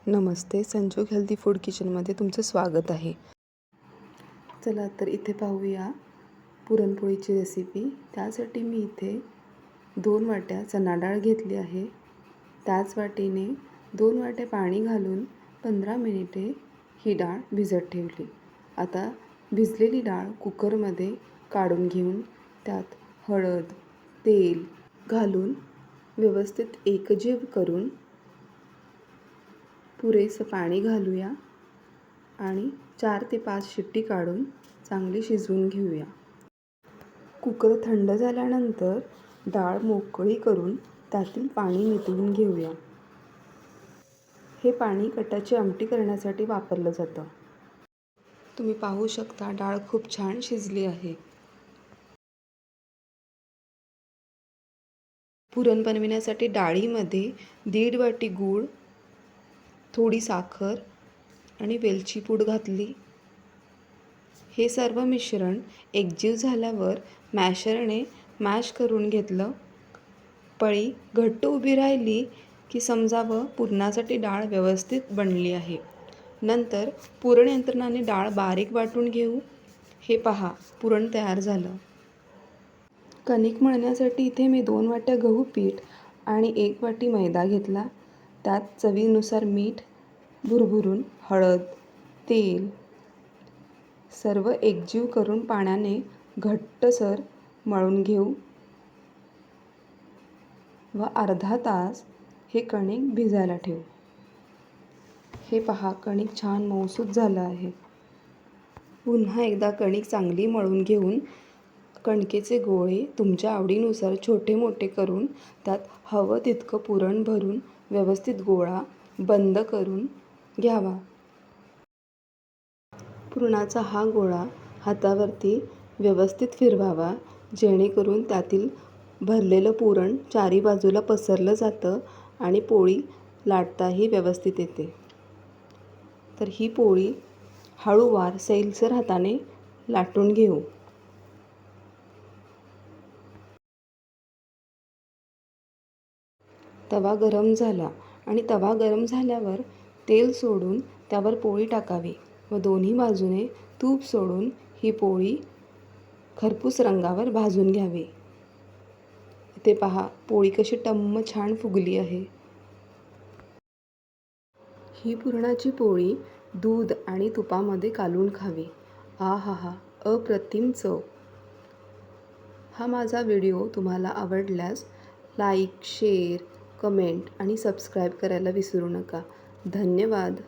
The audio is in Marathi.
नमस्ते, संजोग हेल्दी फूड किचनमध्ये तुमचं स्वागत आहे. चला तर इथे पाहूया पुरणपोळीची रेसिपी. त्यासाठी मी इथे 2 वाट्या चणा डाळ घेतली आहे. त्याच वाटीने 2 वाट्या पाणी घालून 15 मिनिटे ही डाळ भिजत ठेवली. आता भिजलेली डाळ कुकरमध्ये काढून घेऊन त्यात हळद, तेल घालून व्यवस्थित एकजीव करून पुरेसं पाणी घालूया आणि 4 ते 5 शिट्टी काढून चांगली शिजवून घेऊया. कुकर थंड झाल्यानंतर डाळ मोकळी करून त्यातील पाणी निथळून घेऊया. हे पाणी कटाची आमटी करण्यासाठी वापरलं जातं. तुम्ही पाहू शकता डाळ खूप छान शिजली आहे. पुरण बनविण्यासाठी डाळीमध्ये 1.5 वाटी गूळ, थोडी साखर आणि वेलची पूड घातली. हे सर्व मिश्रण एकजीव झाल्यावर मॅशरने मॅश करून घेतलं. पळी घट्ट उभी राहिली की समजावं पुरणासाठी डाळ व्यवस्थित बनली आहे. नंतर पुरण यंत्रणाने डाळ बारीक वाटून घेऊ. हे पहा, पुरण तयार झालं. कणिक मळण्यासाठी इथे मी 2 वाट्या गहू पीठ आणि 1 वाटी मैदा घेतला. त्यात चवीनुसार मीठ, भुरभुरून हळद, तेल सर्व एकजीव करून पाण्याने घट्टसर मळून घेऊ व अर्धा तास हे कणिक भिजायला ठेवू. हे पहा, कणिक छान मऊसूत झालं आहे. पुन्हा एकदा कणिक चांगली मळून घेऊन कणकेचे गोळे तुमच्या आवडीनुसार छोटे मोठे करून त्यात हवं तितकं पुरण भरून व्यवस्थित गोळा बंद करून घ्यावा. पुरणाचा हा गोळा हातावरती व्यवस्थित फिरवावा, जेणेकरून त्यातील भरलेलं पुरण चारी बाजूला पसरलं जातं आणि पोळी लाटताही व्यवस्थित येते. तर ही पोळी हळूवार सैलसर हाताने लाटून घेऊ. तवा गरम झाला आणि तवा गरम झाल्यावर तेल सोडून त्यावर पोळी टाकावी व दोन्ही बाजूने तूप सोडून ही पोळी खरपूस रंगावर भाजून घ्यावी. इथे पहा, पोळी कशी टम्म छान फुगली आहे. ही पुरणाची पोळी दूध आणि तुपामध्ये कालवून खावी. आहाहा, अप्रतिम चव. हा माझा व्हिडिओ तुम्हाला आवडल्यास लाईक, शेअर, कमेंट आणि सबस्क्राईब करायला विसरू नका. धन्यवाद.